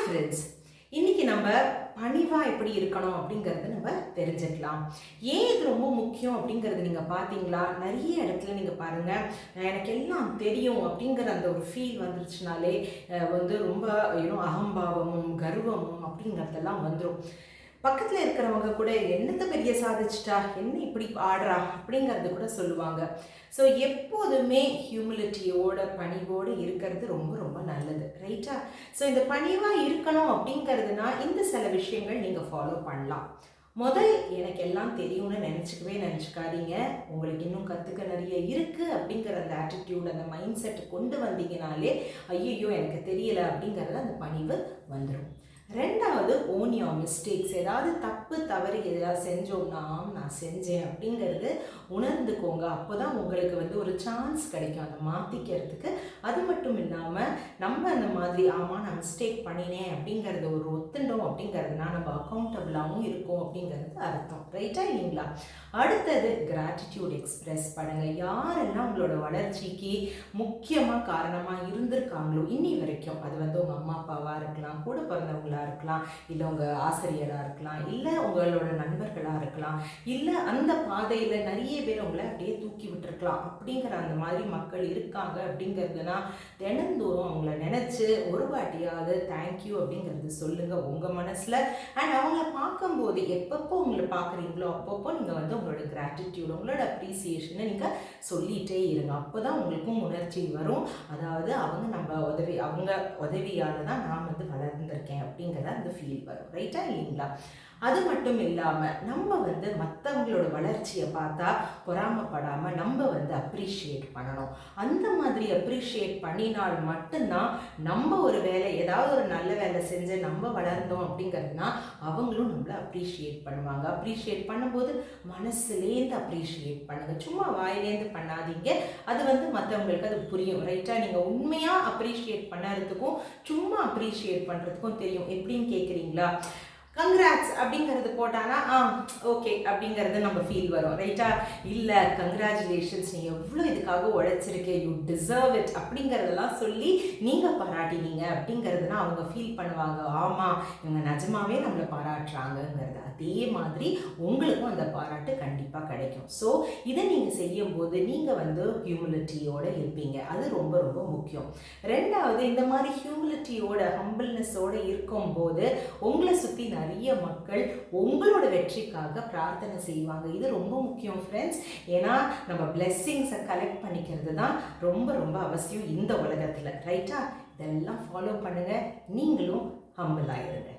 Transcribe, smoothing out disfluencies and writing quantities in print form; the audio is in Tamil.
ஃப்ரெண்ட்ஸ், இன்னைக்கு நம்ம பணிவா எப்படி இருக்கணும் அப்படிங்கறத நம்ம தெரிஞ்சுக்கலாம். ஏன் இது ரொம்ப முக்கியம் அப்படிங்கறது நீங்க பாத்தீங்களா? நிறைய இடத்துல நீங்க பாருங்க, எனக்கு எல்லாம் தெரியும் அப்படிங்கிற அந்த ஒரு ஃபீல் வந்துருச்சுனாலே ரொம்ப அகம்பாவமும் கர்வமும் அப்படிங்கறதெல்லாம் வந்துடும். பக்கத்தில் இருக்கிறவங்க கூட என்னத்த பெரிய சாதிச்சிட்டா, என்ன இப்படி ஆடுறா அப்படிங்கிறது கூட சொல்லுவாங்க. ஸோ எப்போதுமே ஹியூமிலிட்டியோட பணிவோடு இருக்கிறது ரொம்ப ரொம்ப நல்லது, ரைட்டா? ஸோ இந்த பணிவாக இருக்கணும் அப்படிங்கிறதுனா இந்த சில விஷயங்கள் நீங்கள் ஃபாலோ பண்ணலாம். முதல், எனக்கு எல்லாம் தெரியும்னு நினச்சிக்காதீங்க. உங்களுக்கு இன்னும் கற்றுக்க நிறைய இருக்குது அப்படிங்கிற அந்த ஆட்டிடியூட், அந்த மைண்ட் செட் கொண்டு வந்தீங்கனாலே ஐயோ எனக்கு தெரியலை அப்படிங்கிறத அந்த பணிவு வந்துடும். ரெண்டாவது, ஓன் யோர் மிஸ்டேக்ஸ். ஏதாவது தப்பு தவறு எதாவது செஞ்சோம்னா நான் செஞ்சேன் அப்படிங்கிறது உணர்ந்துக்கோங்க. அப்போ தான் உங்களுக்கு ஒரு சான்ஸ் கிடைக்கும் அதை மாற்றிக்கிறதுக்கு. அது மட்டும் இல்லாமல் நம்ம அந்த மாதிரி ஆமாம் நான் மிஸ்டேக் பண்ணினேன் அப்படிங்கிறத ஒரு ஒத்துண்டோம் அப்படிங்கிறதுனா நம்ம அக்கௌண்டபிளாகவும் இருக்கும் அப்படிங்கிறது அர்த்தம், ரைட்டா இல்லைங்களா? அடுத்தது, கிராட்டிடியூட் எக்ஸ்பிரஸ் பண்ணுங்கள். யாரெல்லாம் உங்களோட வளர்ச்சிக்கு முக்கியமாக காரணமாக இருந்திருக்காங்களோ இன்னி வரைக்கும், அது உங்கள் அம்மா அப்பாவாக இருக்கலாம், கூட பிறந்தவங்களா இருக்கலாம், இல்லை உங்கள் ஆசிரியராக இருக்கலாம், இல்லை உங்களோட நண்பர்களாக இருக்கலாம், இல்லை அந்த பாதையில் நிறைய பேர் உங்களை அப்படியே தூக்கி விட்டுருக்கலாம். அப்படிங்கிற அந்த மாதிரி மக்கள் இருக்காங்க அப்படிங்கிறதுனா தினந்தோறும் அவங்கள நினச்சி ஒரு வாட்டியாவது தேங்க்யூ அப்படிங்கிறது சொல்லுங்கள் உங்கள் மனசில். அண்ட் அவங்கள பார்க்கும்போது எப்பப்போ உங்களை பார்க்குறீங்களோ அப்பப்போ நீங்கள் உங்களோட கிராட்டிடியூட், உங்களோட அப்ரிசியேஷனை நீங்கள் சொல்லிகிட்டே இருங்க. அப்போ தான் உங்களுக்கும் உணர்ச்சி வரும். அதாவது அவங்க உதவியால் தான் நான் வளர்ந்துருக்கேன் அப்படிங்கிற அந்த ஃபீல் வரும், ரைட்டா இல்லைங்களா? அது மட்டும் இல்லாமல் நம்ம மற்றவங்களோட வளர்ச்சியை பார்த்தா பொறாமப்படாமல் நம்ம அப்ரிஷியேட் பண்ணணும். அந்த மாதிரி அப்ரிஷியேட் பண்ணினால் மட்டும்தான் நம்ம ஒரு வேலை, ஏதாவது ஒரு நல்ல வேலை செஞ்சு நம்ம வளர்ந்தோம் அப்படிங்கிறதுனா அவங்களும் நம்மளை அப்ரிஷியேட் பண்ணுவாங்க. அப்ரிஷியேட் பண்ணும்போது மனசுலேருந்து அப்ரிஷியேட் பண்ணுங்கள், சும்மா வாயிலேருந்து பண்ணாதீங்க. அது மற்றவங்களுக்கு அது புரியும், ரைட்டா? நீங்கள் உண்மையாக அப்ரிஷியேட் பண்ணுறதுக்கும் சும்மா அப்ரிஷியேட் பண்ணுறதுக்கும் தெரியும். எப்படின்னு கேட்குறீங்களா? கங்க்ராட்ஸ் அப்படிங்கிறது போட்டானா ஓகே அப்படிங்கிறது நம்ம ஃபீல் வரும், ரைட்டா? இல்லை கங்க்ராச்சுலேஷன்ஸ், நீ எவ்வளோ இதுக்காக உழைச்சிருக்கே, யூ டிசர்வ் இட் அப்படிங்கிறதெல்லாம் சொல்லி நீங்கள் பாராட்டினீங்க அப்படிங்கிறதுனா அவங்க ஃபீல் பண்ணுவாங்க, ஆமாம் இவங்க நிஜமாவே நம்மளை பாராட்டுறாங்கங்கிறது. அதே மாதிரி உங்களுக்கும் அந்த பாராட்டு கண்டிப்பாக கிடைக்கும். ஸோ இதை நீங்கள் செய்யும்போது நீங்கள் ஹியூமிலிட்டியோடு இருப்பீங்க. அது ரொம்ப ரொம்ப முக்கியம். ரெண்டாவது, இந்த மாதிரி ஹியூமிலிட்டியோட ஹம்பிள்னஸோடு இருக்கும்போது உங்களை சுற்றி நிறைய மக்கள் உங்களோட வெற்றிக்காக பிரார்த்தனை செய்வாங்க. இது ரொம்ப முக்கியம் ஃப்ரெண்ட்ஸ். ஏன்னா நம்ம பிளெஸ்ஸிங்ஸை கலெக்ட் பண்ணிக்கிறது தான் ரொம்ப ரொம்ப அவசியம் இந்த உலகத்தில், ரைட்டா? இதெல்லாம் ஃபாலோ பண்ணுங்கள், நீங்களும் ஹம்பிள் ஆகிடுங்க.